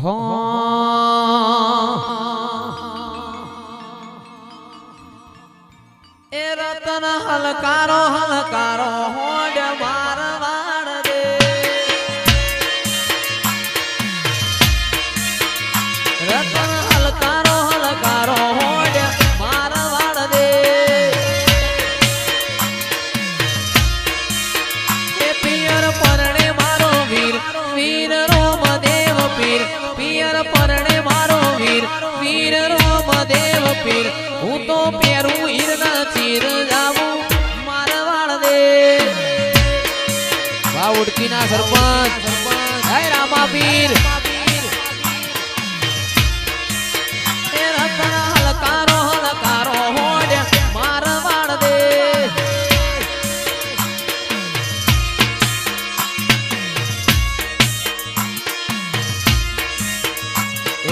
એ રતન હલકારો હલકારો હોડ મારવાડ દે રતન હલકારો હલકારો હોડ મારવાડ દે એ પિયર પરણે મારો વીર વીર રોમદેવ પીર પિયર પરણે મારો વીર વીર રોમદેવ પીર હું તો પેરું હીરના ચીર જાવું મારવાડ દે વાહ ઉડકીના સરપંચ હે રામા પીર એ રતન હલકારો હલકારો હોડ મારવાડ દે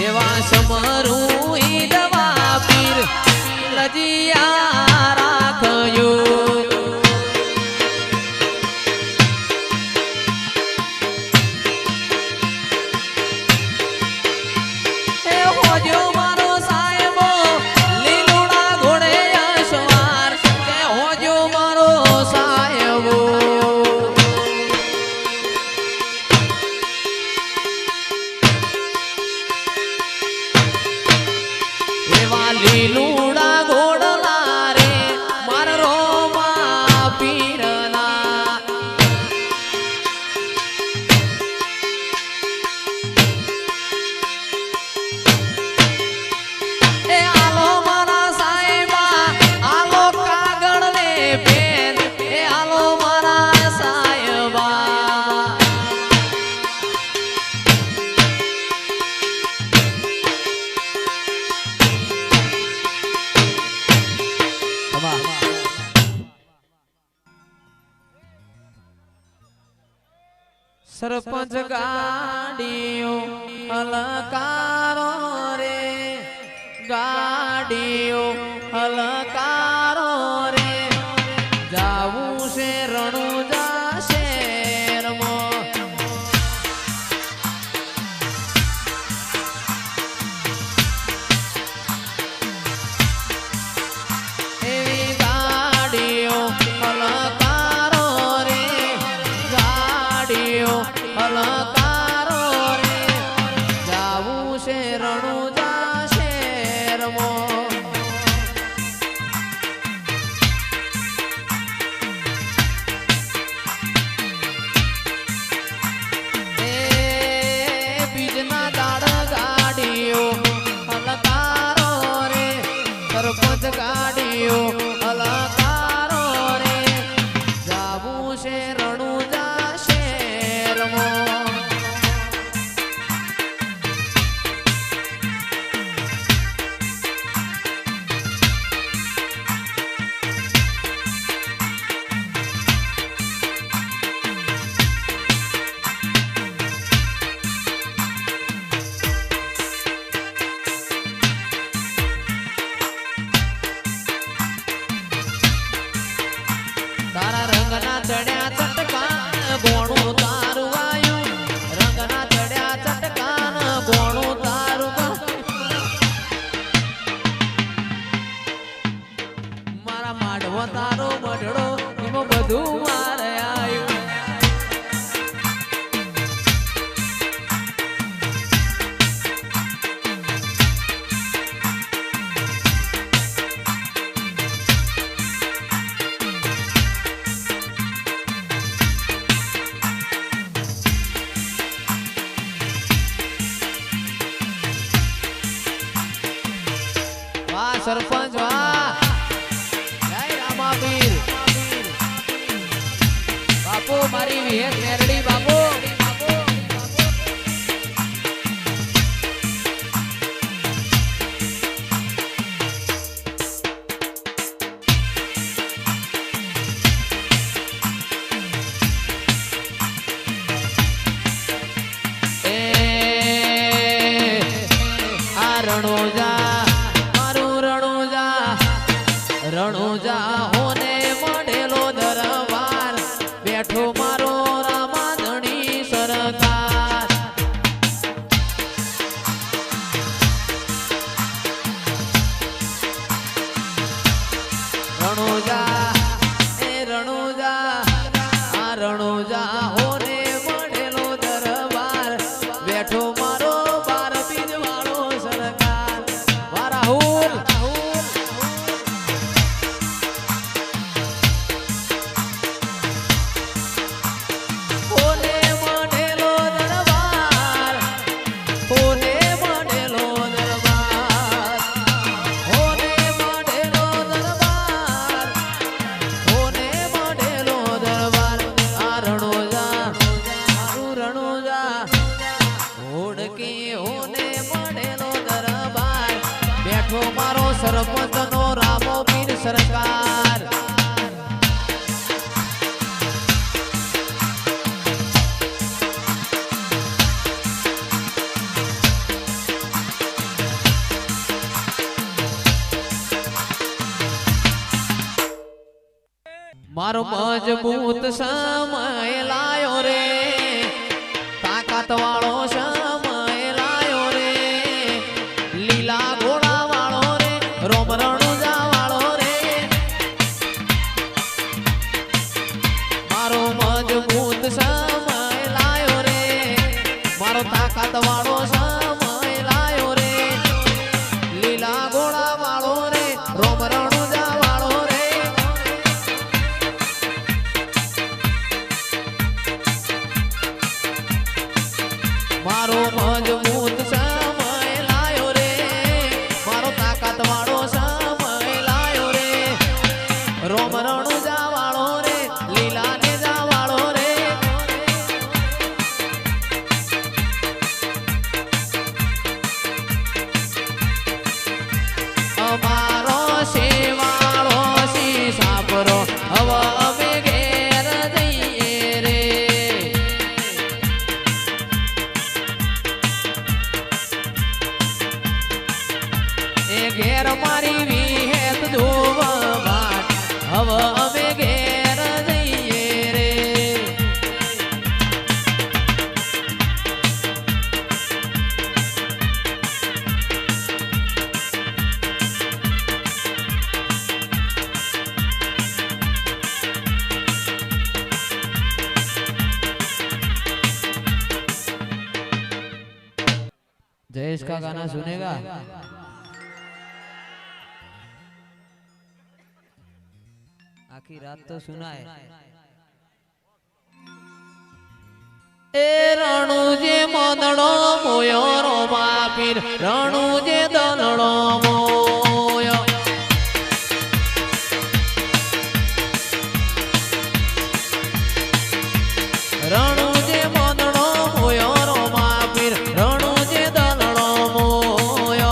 એવા સમરું ઈદવા પીર લજિયા રાખ્યું એ હોજો મારો સાહેબો લીલુડા ઘોડે અસવાર એ હોજો મારો સાહેબો એવા લીલુડા ઘોડલા રે માર રોમા પીરના એ આલો મારા સાહેબા આલો કાગળ ને પેન એ આલો મારા સાહેબા સરપંચ ગાડીઓ હલકારો રે ગાડીઓ હલકારો રે જાવું છે રણુજા શહેરમાં એવી ગાડીઓ હલકારો રે ગાડીઓ હલકારો રે જાવું છે રણુજા શહેરમાં એ બીજના દાડ ગાડીઓ હલકારો રે સરપંચ ગાડીઓ હલકારો રે જાવું છે રણુજા શહેરમાં તારા રંગના ચડ્યા ચટકાન ગોણું તારું આયું રંગના ચડ્યા ચટકાન ગોણું તારું મારા માડવો તારો મઢડો એમાં બધું મારે આયું વાહ સરપંચ વાહ જય રામા પીર બાપુ મારી વિહેર મેરડી બાપુ એ આ રણોજા મારું રણોજા રણોજા હોને મળેલો દરબાર બેઠો મારો રામાધણી સરકાર સરકાર મારો મજબૂત સમય લાયો રે તાકાત વાળો સમય લાયો રે લીલા ઘોડા વાળો રે રોમ રણુજા વાળો રે મારો મજબૂત સમય લાયો રે મારો તાકાત વાળો સમય લાયો રે લીલા ઘોડા વાળો રે રોમ રણુજા વાળો રે મારો મજબૂત સમય લાયો રે મારો તાકાત વાળો સમય લાયો રે રોમ રણુજા વાળો રે લીલા નેજા વાળો રે અમારો શેવાળો સી સાપરો હવે અમે ઘેર જઈએ રે ઘેર મારી વિહેત જોવા વાત હવે અમે ઘેર જઈએ રે जयेश का गाना सुनेगा आखी रात तो सुना है ए रणु जे मदड़ो मोयो रो बापीर रणु जे दलड़ो मोयो रणु जे मदड़ो मोयो रो बापीर रणु जे दलड़ो मोयो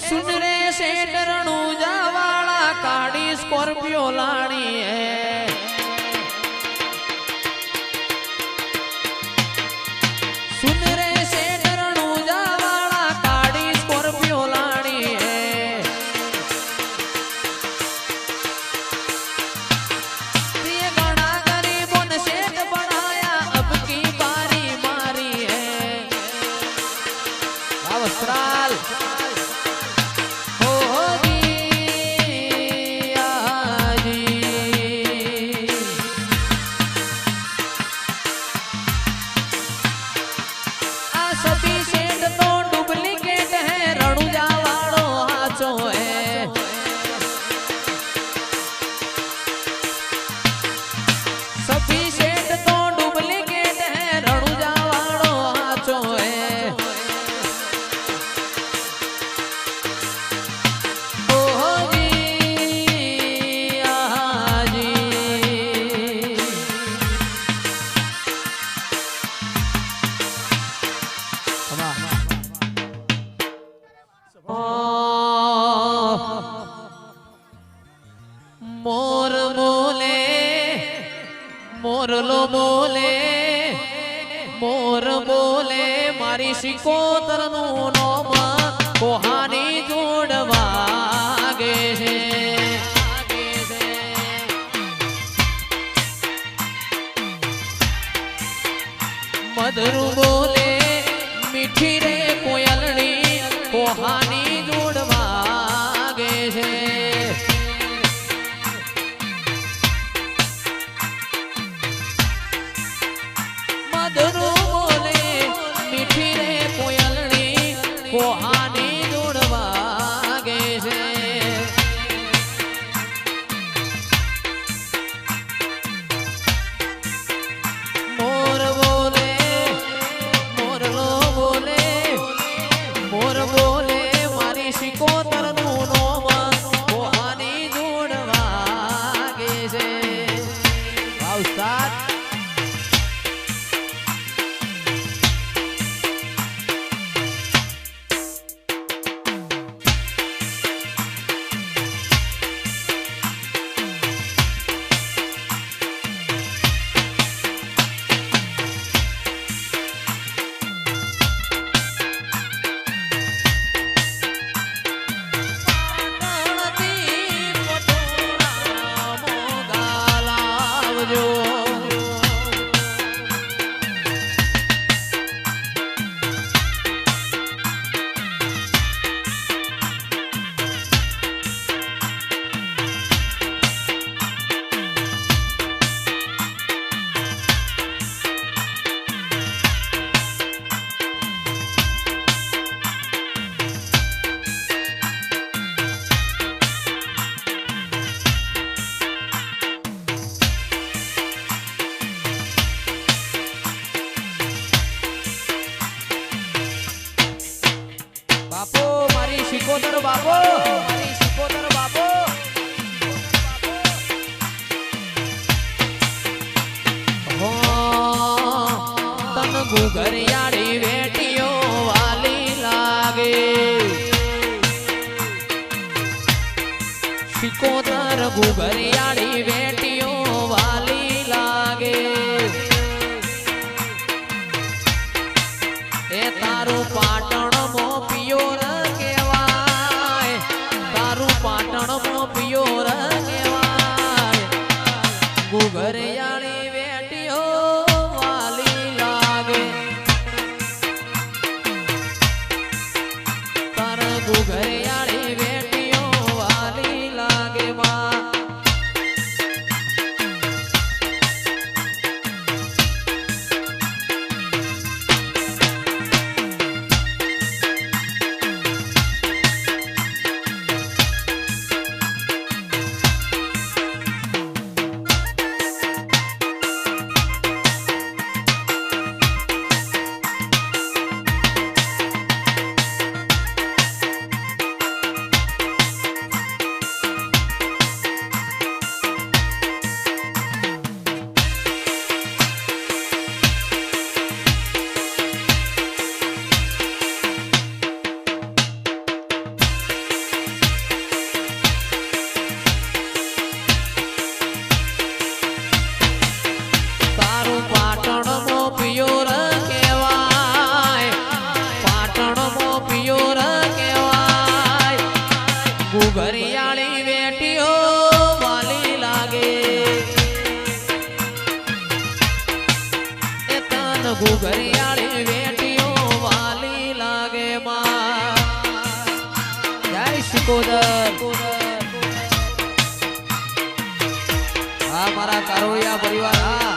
सुन रे सेठ रणुजा वाला काड़ी स्कॉर्पियो लानी है सुन रे सेठ रणुजा वाला काड़ी स्कॉर्पियो लानी है ये गणा गरीबों ने सेठ बनाया अब की बारी मारी है वस्त्राल મોરલો બોલે મોર બોલે મારી સિકોતર નું નોમ કોહાની જોડ વાગે છે મધુર બોલે મીઠી રે કોયલણી કોહાની જોડ વાગે છે કોહાની જોડવા ગે છે મોર બોલે મોરલો બોલે મોર બોલે મારી શિકોતર નું નોમ કોહાની જોડવા ગે છે ઉસ્તાદ શિકોતર બાપો મારી શિકોતર બાપો હો તન ગુગરિયાળી વેટીઓ વાલી લાગે શિકોતર ગુગરિયાળી વેટીઓ વાલી લાગે એ તારું પાટણ મો પિયોર પિયોર કેવાય ગુગરિયાળી વેટીઓ વાલી લાગે તાર ગુગરિયાળી વેટીઓ વાલી લાગે માં ગુગરિયાળી વેટીઓ વાલી લાગે એ તન ગુગરિયાળી વેટીઓ વાલી લાગે માં જય શિકોતર હા મારા કારોડિયા પરિવાર હા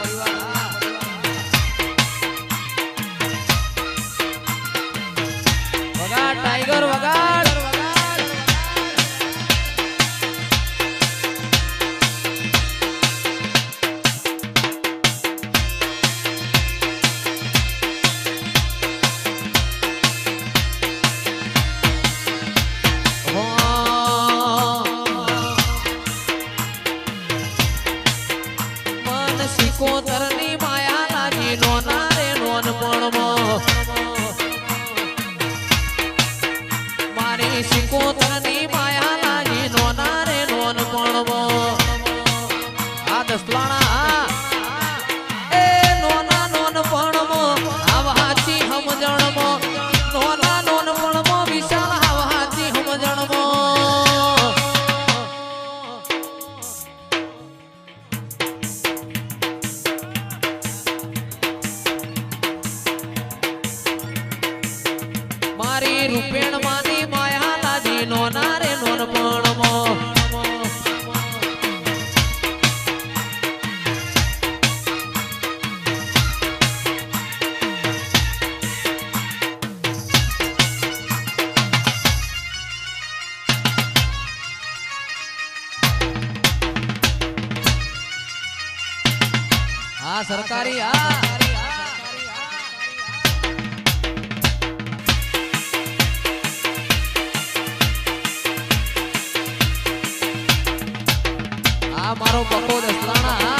વગાડ ટાઈગર વગાડ શિકોતરની માયા લાગી નોના રે નોનપણમાં મારી શિકોતરની માયા લાગી નોના રે નોનપણમાં આ દસલાણા એ નોના નોનપણમાં આવાચી સમજણમાં નોના નોનપણમાં વિશાળ આવાચી સમજણમાં મારી રૂપેણ માની માયા લાજી નોના રે નોનપણમાં સરકારી આ મારો બકો દસલાણા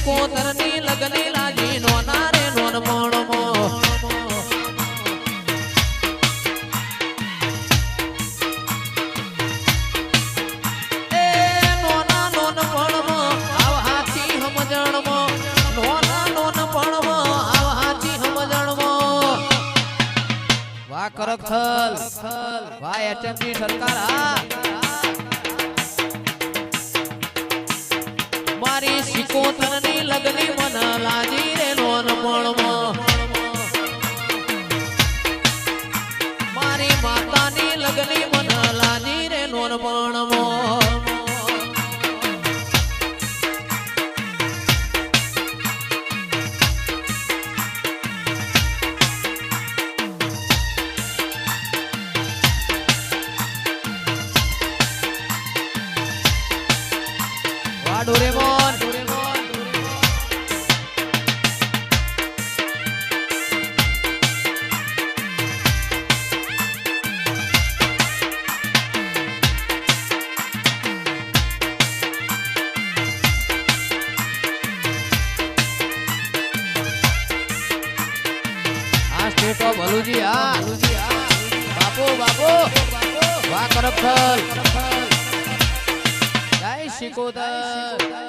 કોતરની લગની લાગી નોના રે નોન મણમો એ નોના નોન મણમો આવ હાથી સમજણમો નોના નોન મણમો આવ હાથી સમજણમો વાહ કરખલ વાહ એચએમડી સરકાર આ મારી સિકોતરની લગની મન લાજી રે નોન મણમો મારી માતાની લગની મન લાજી રે નોન મણમો ડોરેમોન આ સ્ટેટ ઓફ ભલુજી આ બાપુ બાપુ વાહ કરખલ જય શિકોદર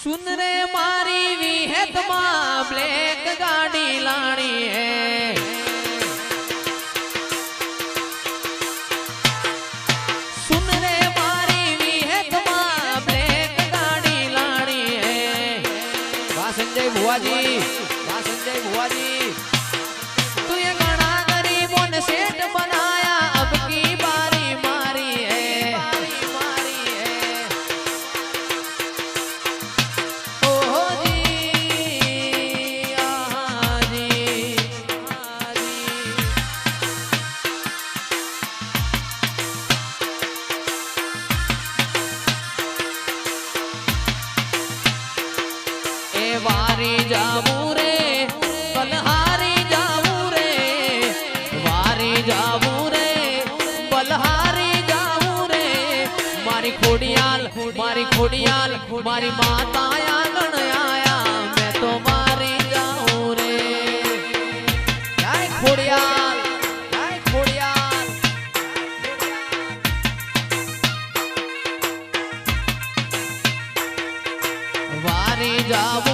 सुन रे मारी विहत मां ब्लैक गाड़ी लानी है सुन रे मारी विहत मां ब्लैक गाड़ी लानी है वाह संजय बुआजी तू ये घना गरीबों ने सेठ बनाया अब की बारी मारी है वारी जाऊं रे बलहारी जाऊं रे वारी जाऊं रे बलहारी जाऊं रे मारी खोडियाल मारी माता आंगन आया मैं तो मारी जाऊं रे जय खोडियाल वारी जाऊं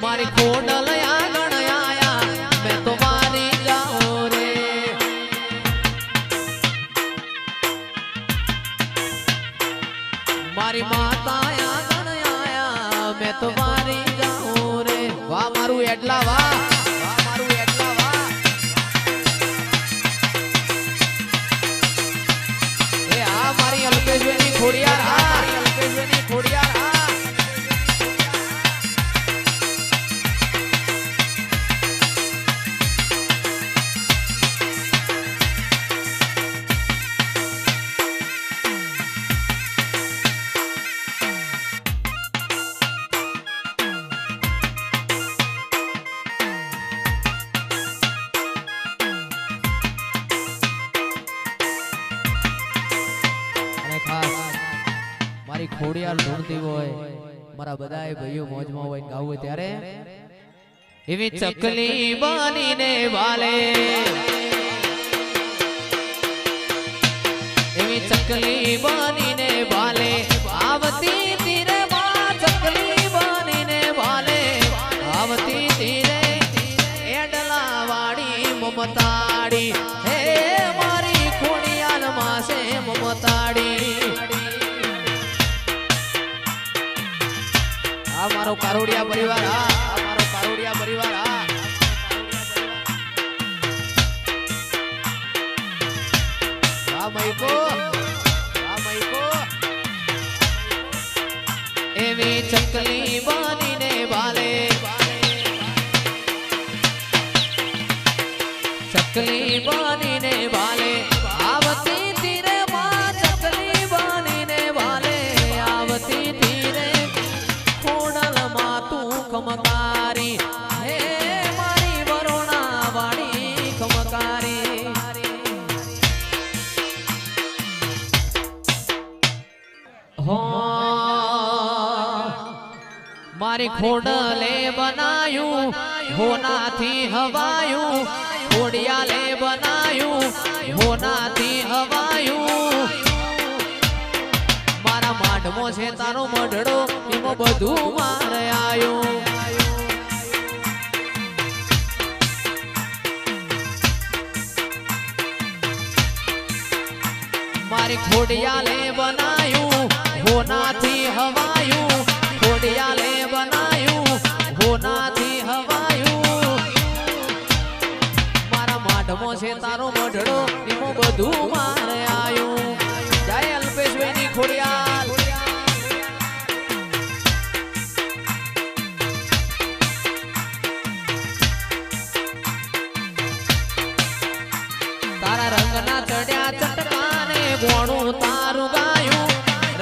मारी खोडल आंगन आया मैं तो मारी जाऊं रे मारी माता आंगन आया मैं तो मारी जाऊं रे वाह मारू एडला वाह ए आ मारी अल्पेशवेनी खोडियार ખોડિયાર ઢૂંઢતી હોય મારા બધાય ભાઈઓ મોજમાં હોય ગાવું હોય ત્યારે એવી ચકલી બનીને વાલે એવી ચકલી બનીને વાલે આવતી તીરે માં ચકલી બનીને વાલે આવતી તીરે એડલા વાડી મમતાડી હે મારી ખોડિયાર માસે મમતાડી આ મારો કારોડિયા પરિવાર આ મારો કારોડિયા પરિવાર આ મૈકો એવી ચકલી બનીને વાલે ચકલી બનીને વાલે આવતી તીરે માં ચકલી બનીને વાલે આવતી તીરે ખોડલમાં તું ખમકારી હે મારી વરોણા વાળી ખમકારી હો મારી ખોડલે બનાયું હોનાથી હવાયું ખોડિયાલે બનાયું હોનાથી હવાયું મારા માઢમો છે તારો મઢડો એમાં બધું મારે આયું મારી ખોડિયાલે બનાયું હોનાથી હવાયું ખોડિયાલે બનાયું હોનાથી હવાયું મારા માઢમો છે તારો મઢડો એમાં બધું મારે આયું જય અલ્પેશભાઈની ખોડિયાલ તારા રંગના ચડ્યા ચટકાને ગોણું તારું ગાયું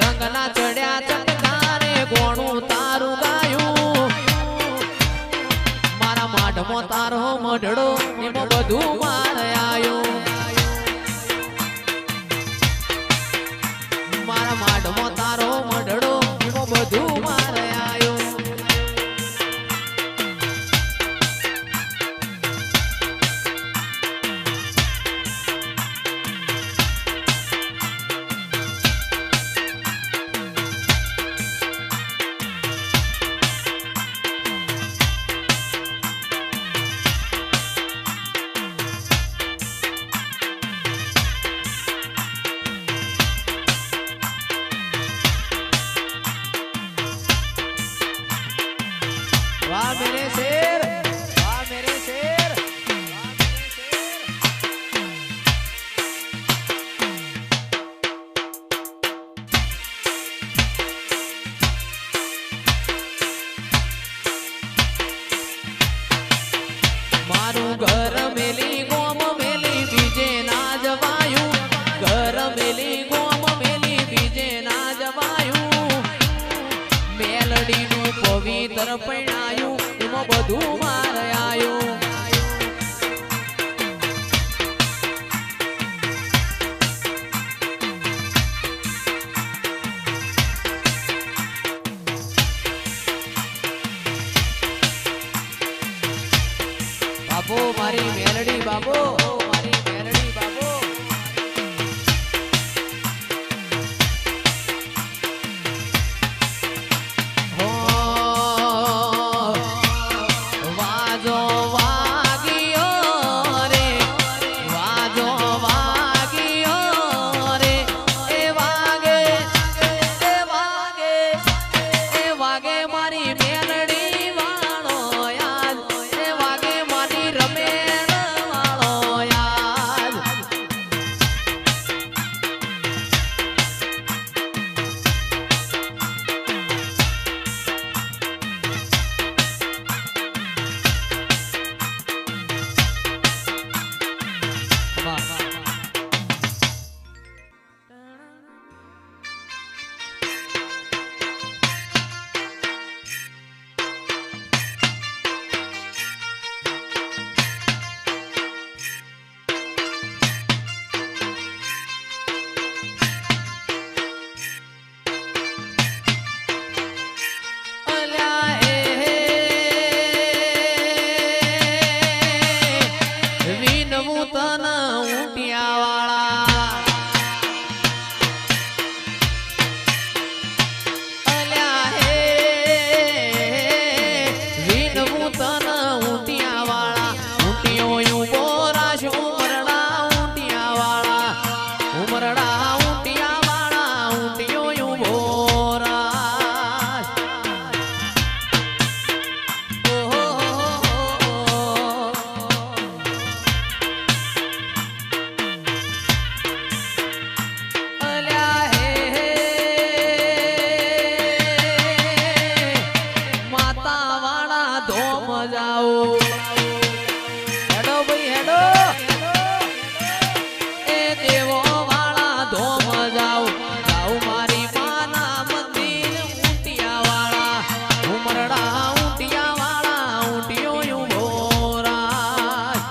રંગના ચડ્યા ચટકાને ગોણું તારું ગાયું મારા માઢમો તારો મઢડો એમાં બધું મારે આયું મારા માઢમો તારો મઢડો એમાં બધું મારે આયું वाह मेरे शेर वाह मेरे शेर मारू घर मेली गोम मेली बीजे ना जवायू घर मेली गोम मेली बीजे ना जवायू मेलडी नु पवित्र पणायू एમાં બધું મારે આયું બાબો મારી મેલડી બાબો મારી મેલડી બાબો તન ઊંટિયા વાળા અલ્યા હે વિનવું તન ઊંટિયા વાળા ઊંટિયો ઉભો રાશો ઉમરડા ઊંટિયા વાળા ઉમરડા ઊંટિયા વાળા ઊંટિયો ઉભો રાશ અલ્યા હે માતા વાળા ધોમ જાઓ હેડો ભાઈ હેડો એ દેવો વાળા ધોમ જાઓ જાઓ મારી માના મંદિર ઊંટિયા વાળા ઉમરડા ઊંટિયા વાળા ઊંટિયો ઉભો રાશ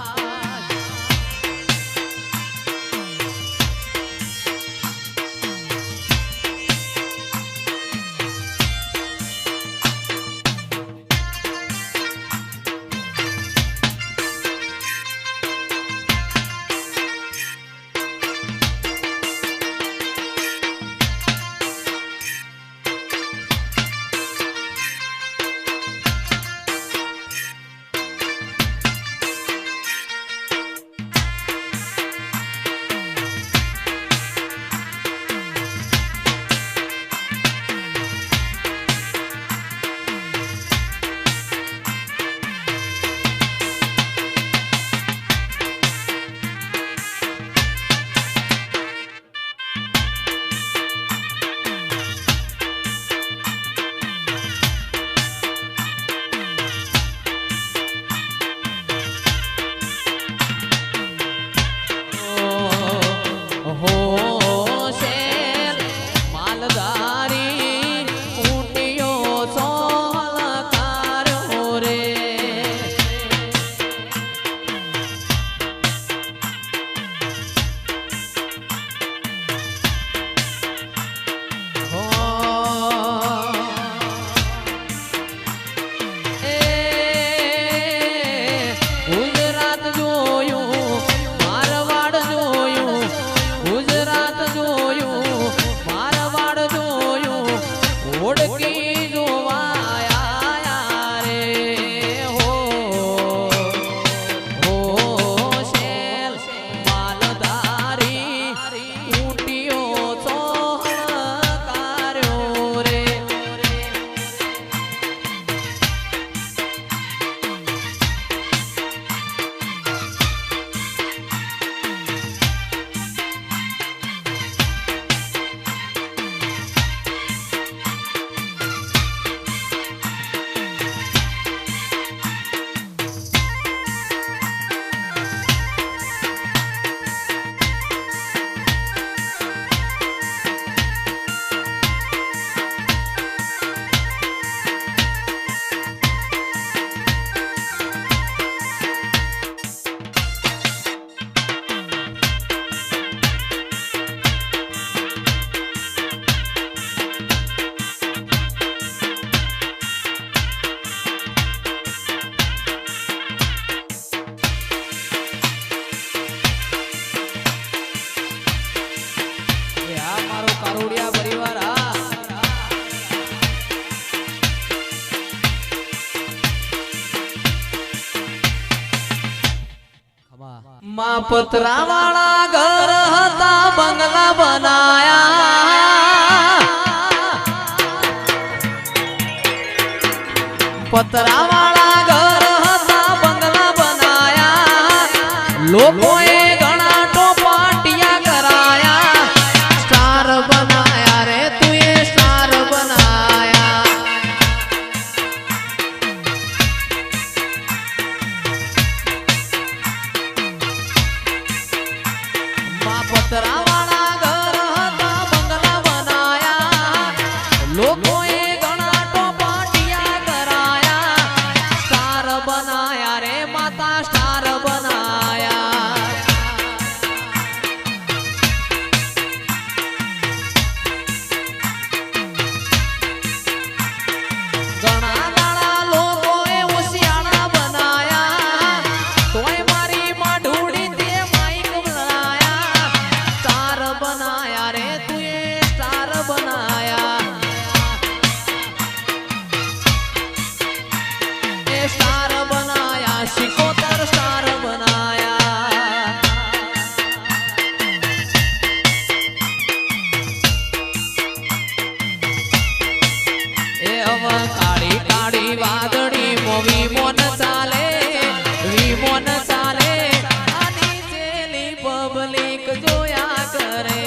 માં પતરા વાળા ઘર હતા બંગલા બનાયા પતરા વાળા ઘર હતા બંગલા બનાયા લોકોએ ઘણા ટોપાટિયા કરાયા સ્ટાર બનાયા રે તુએ સ્ટાર બનાયા પતરા વાળા ઘર હતા બંગલા બનાયા લોકોએ ઘણા ટોપાટિયા કરાયા સ્ટાર બનાયા રે માતા સ્ટાર બનાયા પબ્લિક જોયા કરે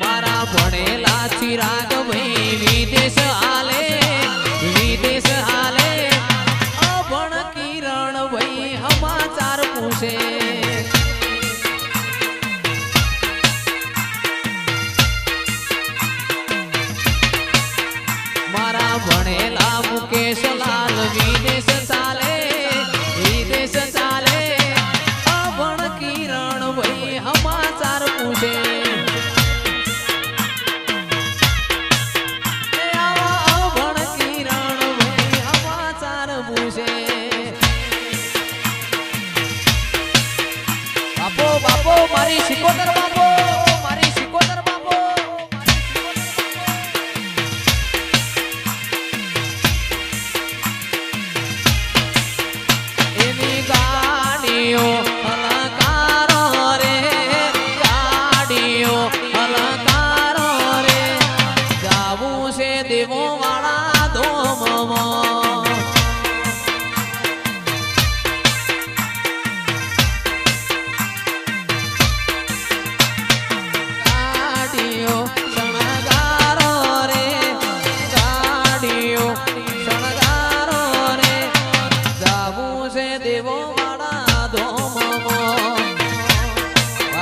મારા ભણેલા ચિરાગ ભાઈ વિદેશ હાલે અભણ કિરણ ભાઈ સમાચાર પૂછે મારા ભણેલા મુકેશ લાલ વિદેશ ચાલે અભણ કિરણ ભાઈ સમાચાર પૂછે બાપો મારી સિકોતર બાપો એની ગાડીઓ હલકારો રે જાવું છે દેવો વાળા ધોમમાં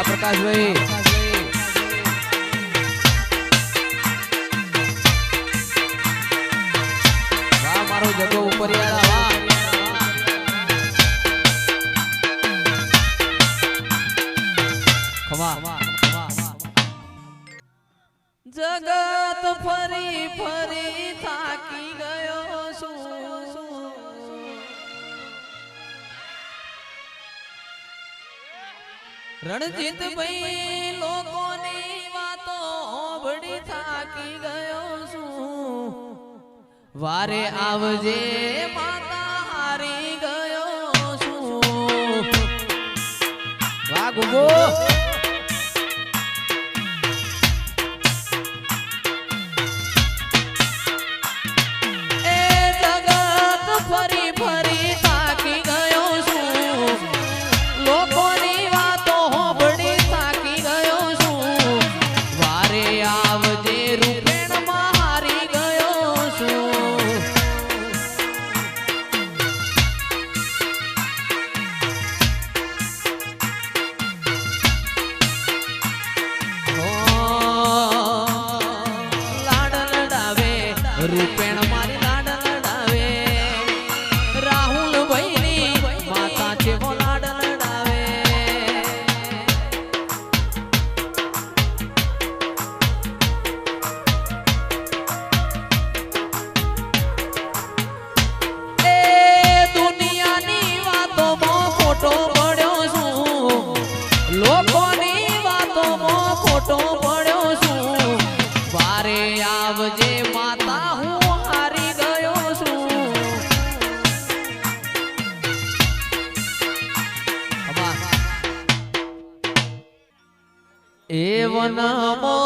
પ્રકાશભાઈ વાહ મારો જગો ઉપરિયાળા વાહ જગત ફરી થાકી ગયો છું રણજીત ભાઈ લોકોની વાતો બડી થાકી ગયો છું વારે આવજે માતા હારી ગયો છું વાહ ગુગો એ જગત ફરી થાકી ગયો છું લોકોની રૂપેણ મારી લાડ લડાવે રાહુલ ભાઈની માતા છે વો લાડ લડાવે એ દુનિયાની વાતોમાં ખોટો પડ્યો છું લોકોની વાતોમાં ખોટો પડ્યો છું વારે આવજે માતા હું હારી ગયો છું એ વનમો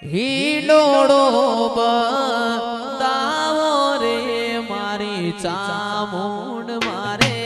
હિલોડો બતાવો રે મારી ચામુંડ મારે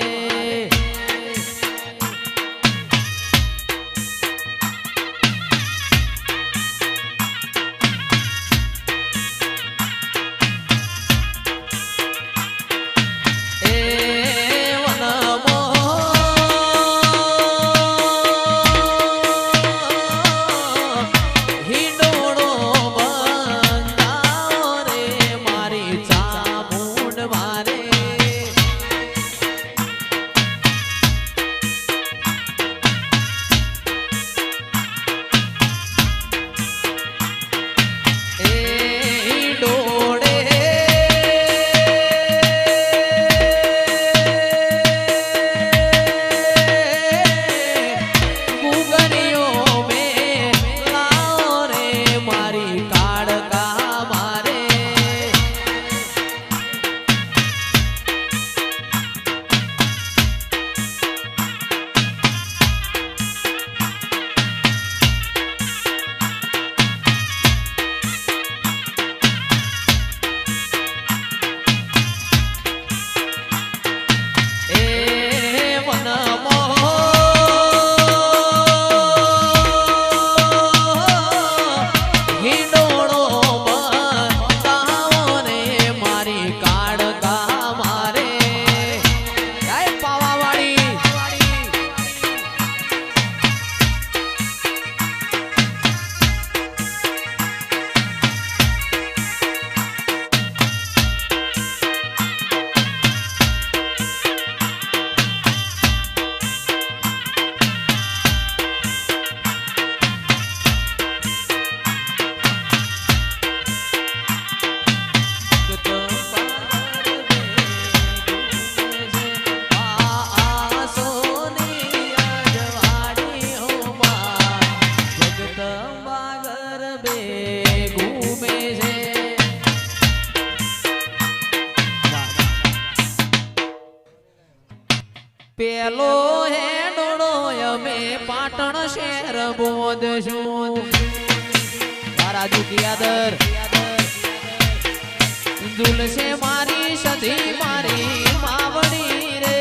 મેલો હે ડોળો અમે પાટણ શહેર બોધશું રાજુ કિયાદર ઝુલશે મારી સધી મારી માવડી રે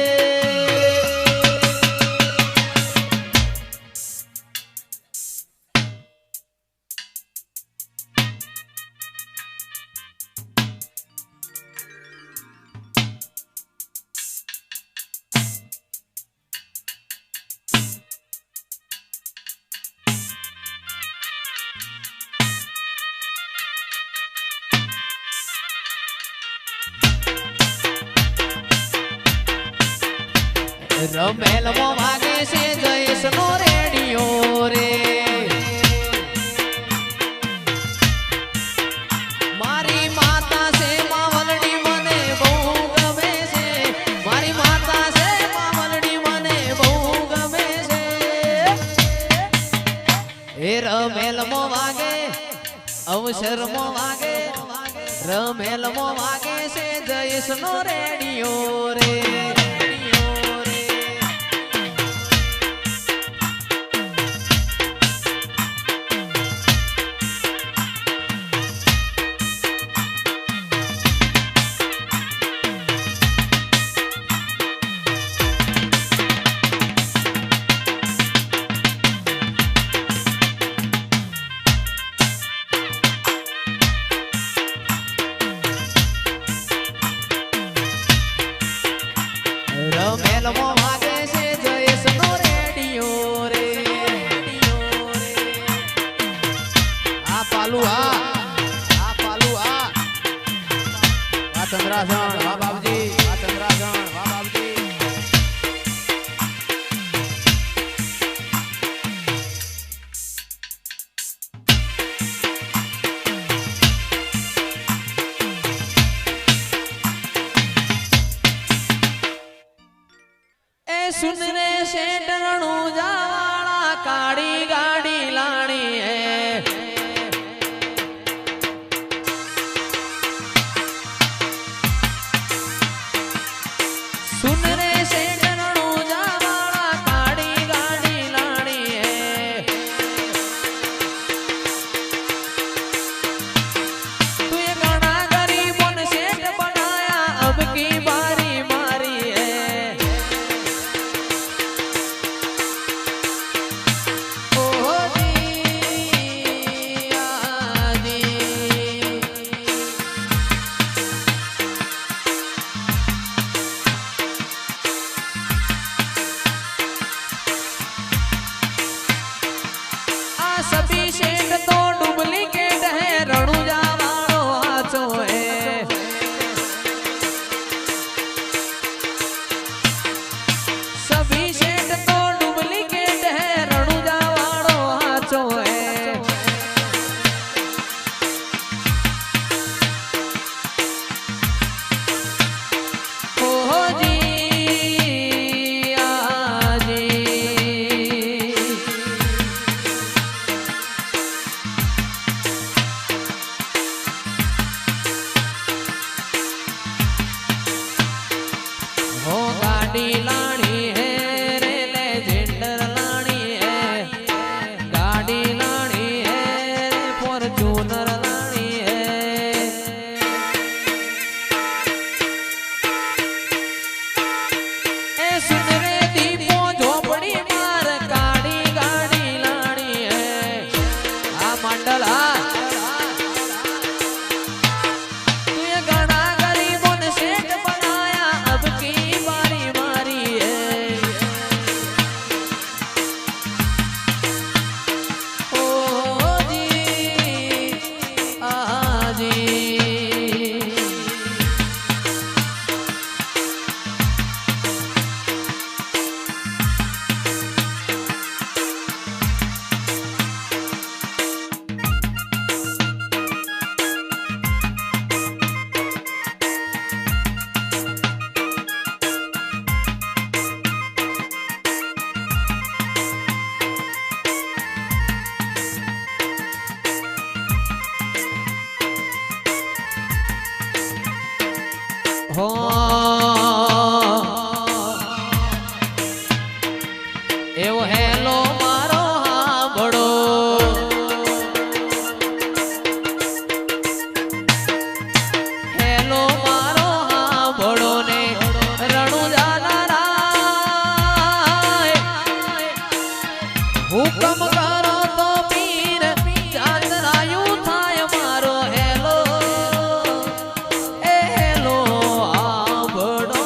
રમેલ મો વાગે છે જયેશ નો રેડિયો રે મારી માતા છે માવલડી મને બહુ ગમે છે મારી માતા છે માવલડી મને બહુ ગમે છે એ રમેલ મો વાગે અવસર મો વાગે રમેલ મો વાગે છે જયેશ નો રેડિયો રે રમેલમો વાગે છે જયેશ નો રેડિયો રે આ પાલુ આ પાલુ આ ચંદ્રાસણ વાહ બાપજી આ ચંદ્રાસણ વાહ બાપજી सुन रे शेटरणू जावाड़ा काड़ी गाड़ी लाणी है सुन रे शेटरणू जावाड़ा काड़ी गाड़ी लाणी है तू ये गाना गरीबों ने शेट बनाया अब की बारी मारी है सभी शेठ तो डुप्लीकेट है रणुजा वालो हाचो है सभी शेठ तो डुप्लीकेट है रणुजा वालो हाचो है ओहो जी એવો હેલો મારો હાંભળો હેલો મારો હાંભળો ને રણુજાના રાય હુકમ કરો તો પીર ચાંદરાયું થાય મારો હેલો એ હેલો હાંભળો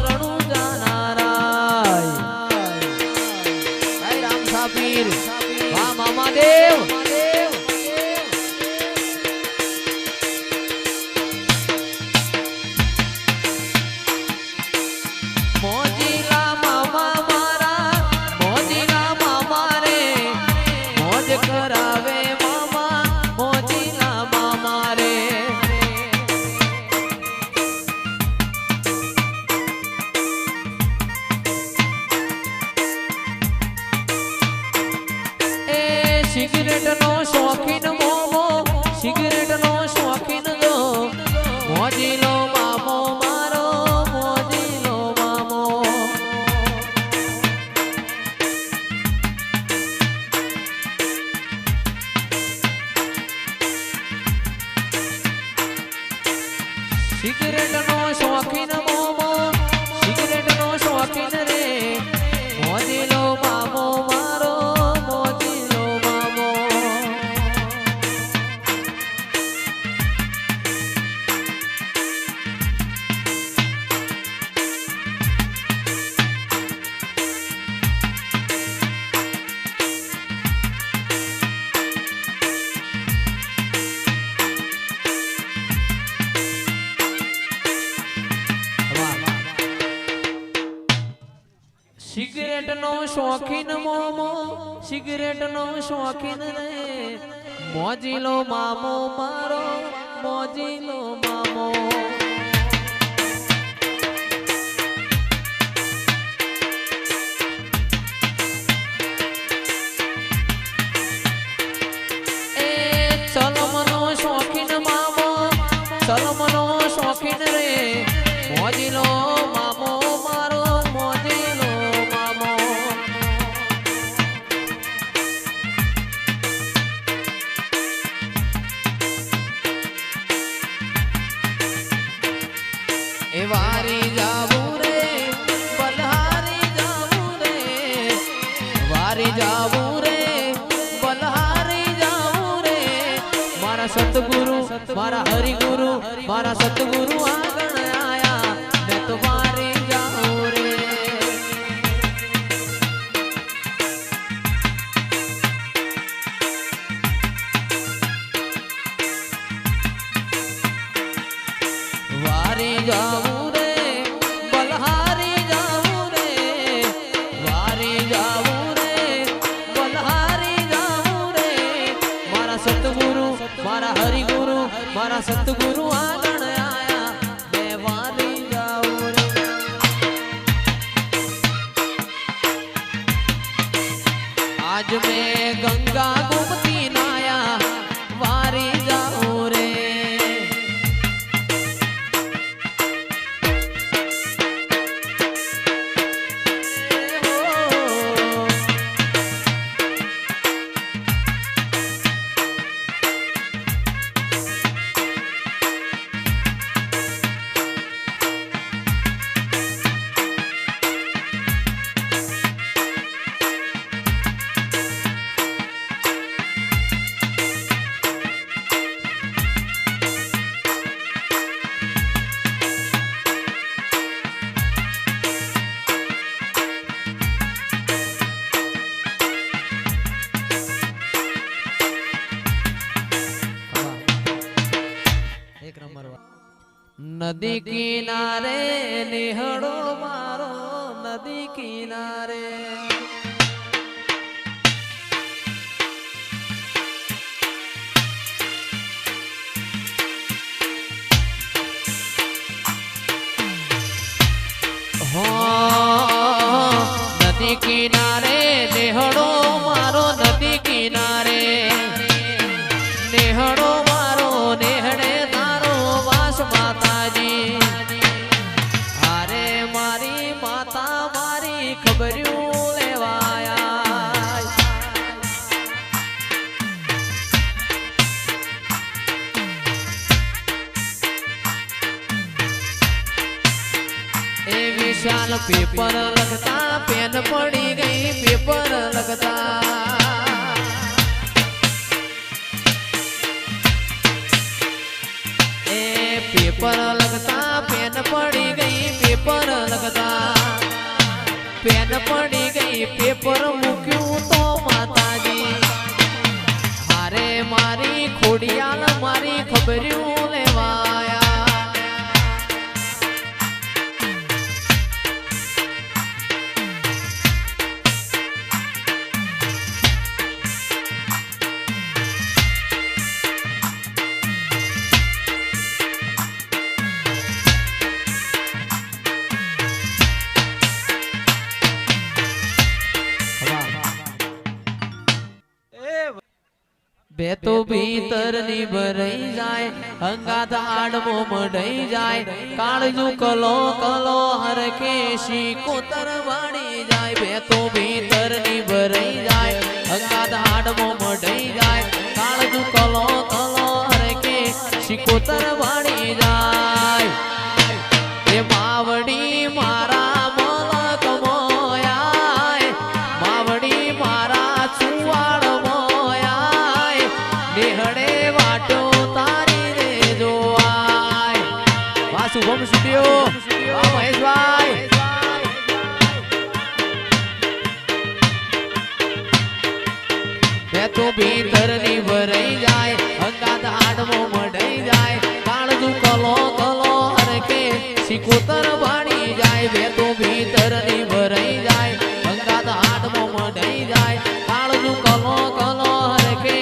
રણુજાના રાય રામ સાપીર વાહ મામા દેવ મોજીલા મામા મારા મોજીલા મામા રે મોજ કરાવે મામા મોજીલા મામા રે એ સિગરેટ નો શોખીન મોમો સિગરેટ નો શોખીન જો મોજીલો મામો મારો મોજીલો મામો સિગરેટ નો શોખીન મોમો સિગરેટ નો શોખીન રે મોજીલો મામો મારો મોજીલો મામો સિગરેટ નો શોખીન મોમો સિગરેટ નો શોખીન રે મોજીલો મામો મારો મોજીલો મામો એ ચલમનો શોખીન મામો ચલમનો શોખીન રે મોજીલો મામો મારો મોજીલો મામો એ વારી જાવું રે બલહારી જાવું રે વારી જાવું રે બલહારી જાવું રે મારા સતગુરુ મારા હરિગુરુ મારા સતગુરુ આગળ આયા મેં તો વારી જાવું રે વારી જાવું રે બલહારી જાવું રે વારી જાવું રે બલહારી જાવું રે મારા સતગુરુ મારા હરિગુરુ મારા સતગુરુ આગળ આયા બે વારી જાવું રે આજ મેં ગંગા ગુમતી નાયા વારી જાવું રે નદી કિનારે નિહળો મારો નદી કિનારે નદી કિનારે નિહળો મારો નદી કિનારે નિહળો મારો નેહડે તારો વાસ માતાજી અરે મારી पेपर लगता पेन पड़ी गई पेपर लगता पेपर लगता पेन पड़ी गई पेपर लगता पेन पड़ी गई पेपर मुक्यूं तो माताजी हारे मारी खोडियाल मारी खबरियों लेवाया બે તો ભીતર ની ભરાઈ જાય અંગાત આડમો મઢાઈ જાય કાળજુ કલો કલો હરખે શીકોતર વાળી જાય બે તો ભીતર ની ભરાઈ જાય અંગાત આડમો મઢાઈ જાય કાળજુ કલો કલો હરખે શીકોતર વાળી જાય એ માવડી મારા મલક મોયાય માવડી મારા ચુવાડ શુભમ સ્ટુડિયો મહેશભાઈ બે તો ભીતર ની ભરાઈ જાય અંગાત આડમો મઢાઈ જાય કાળજુ કલો કલો હરકે શીકોતર વાળી જાય બે તો ભીતર ની ભરાઈ જાય અંગાત આડમો મઢાઈ જાય કાળજુ કલો કલો હરકે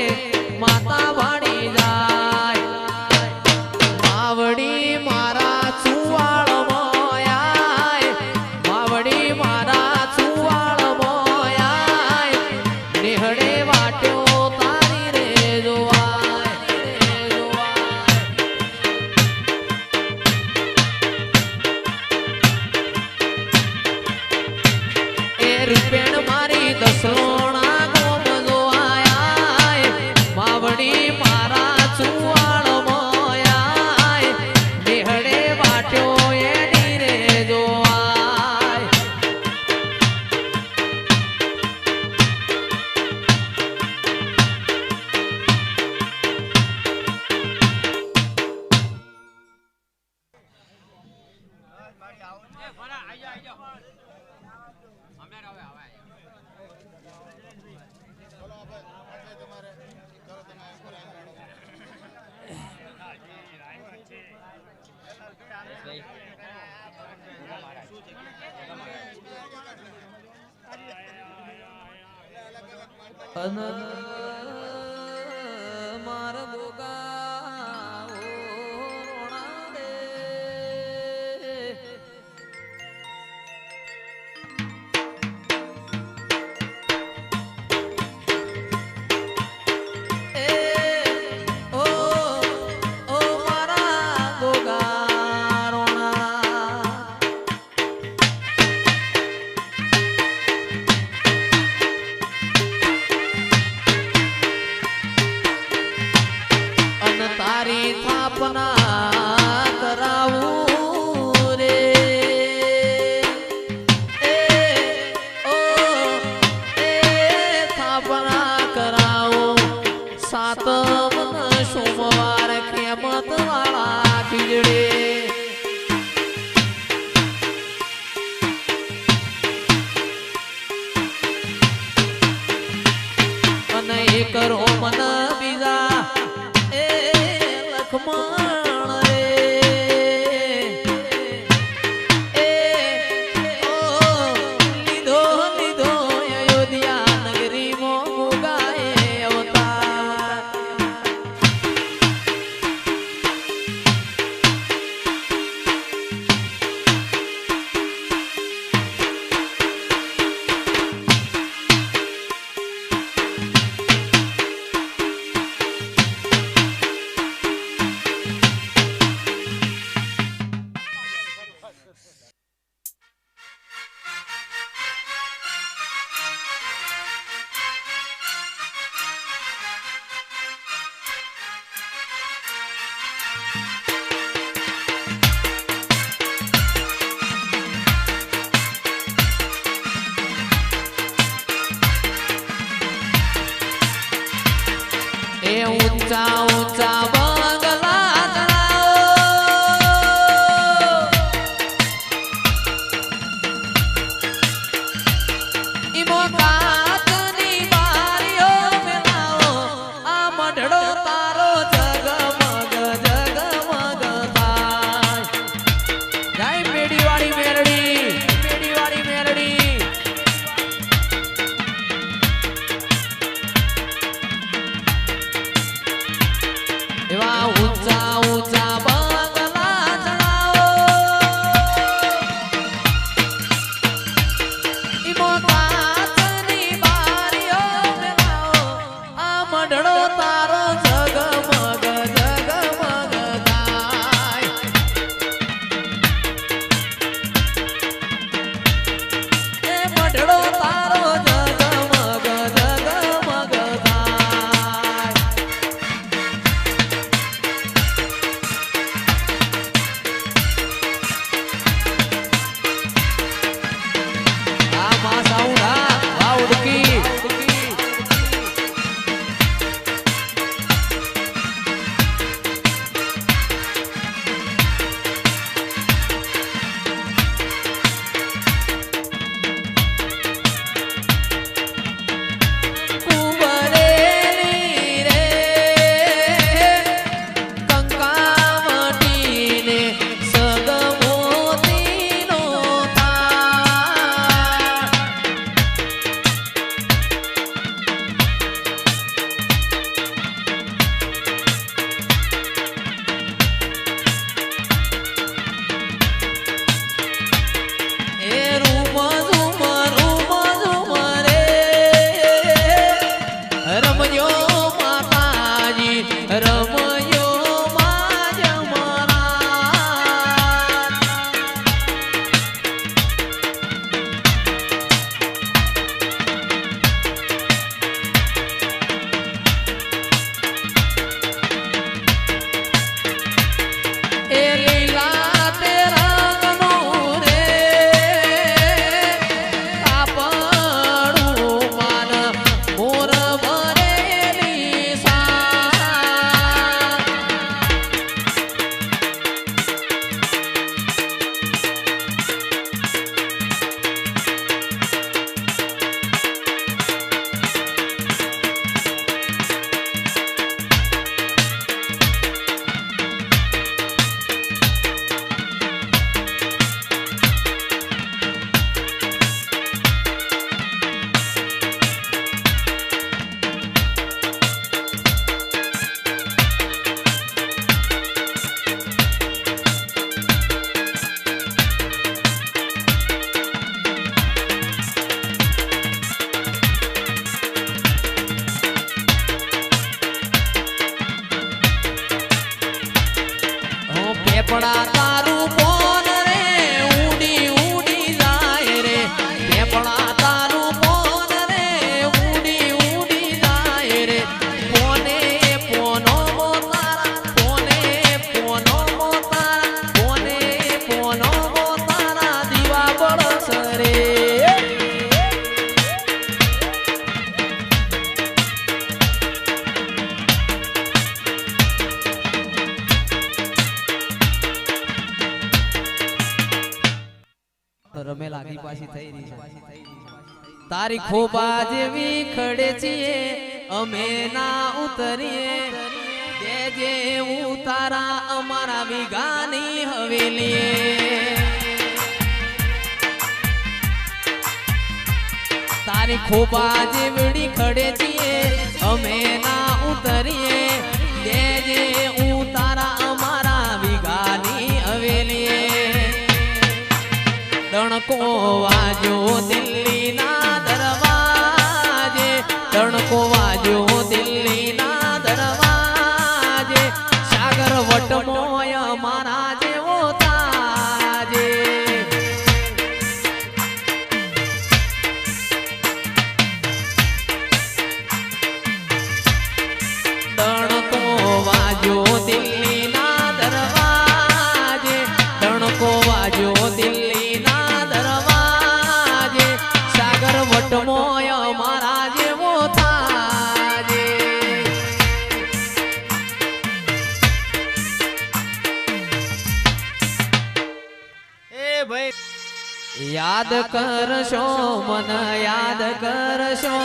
માતા વાળી જાય માવડી મારા રૂપેણ મારી દસલોણા ગોમ જો આયા માવડી મારા ચુવાળ મોયા દેહડે વાટ્યો એની રે જોવાય માર ગોગા રોણા દે મારા ગોગા રોણા તારી થાપના કરાવું રે થાપના કરાવું સાતમ સોમવાર ખેમત વાળા ખીજડે અને એક રોમન બીજા લખમણ રે લીધો લીધો અયોધ્યા નગરી મો ગાય અવતાર ઊંચા ઊંચા બંગલા ચડાવો ઈમો કાચની બારીઓ મેલાવો આ મઢડો તારો જગમગ જગમગ થાય જય મેડીવાળી મેરડી મેડીવાળી મેરડી એવા ઊંચા ઊંચા બંગલા ચડાવો ઈમો કાચની બારીઓ મેલાવો આ મઢડો તારો જગમગ જગમગ થાય એ મઢડો તારો જગમગ જગમગ થાય આ માં સાઉન્ડ હા વાહ ઉડકી કુંવરેલી રે કંકાવટીને સગમોતીનો થાળ એ રૂમ ઝુમ રે રમયો માતાજી રમયો મા જમરાત એ લીલા તે રંગનું રે કાપડું માન મોર ભરેલી સાત પેપડા તારું કોન રે ઉડી ઉડી જાય રે પેપડા તારું કોન રે ઉડી ઉડી જાય રે પોને પોનો મોતારા પોને પોનો મોતારા પોને પોનો મોતારા દીવા બળસ રે રમે લાગી પાછી થઈ રહી છે તારી ખોબા જેવી ખડે છીએ અમે ના ઉતરીએ તે જે ઉતારા અમારા વિગાની હવેલીએ તારી ખોબા જેવડી ખડે છીએ અમે ના ઉતરીએ તે જે ઉતારા અમારા વિગાની હવેલીએ તણકો વાજો દિલ્હીના દરવાજે તણકો વાજો દિલ્હીના દરવાજે સાગર વટમોય મારા જેવો તાજે તણકો વાજો દિલ્હીના દરવાજે તણકો વાજો દિલ્હીના દરવાજે સાગર વટમોય મારા જેવો થાય યાદ કરશો મન યાદ કરશો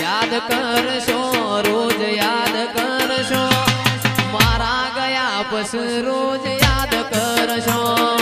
યાદ કરશો રોજ યાદ કરશો મારા ગયા પછ રોજ યાદ કરશો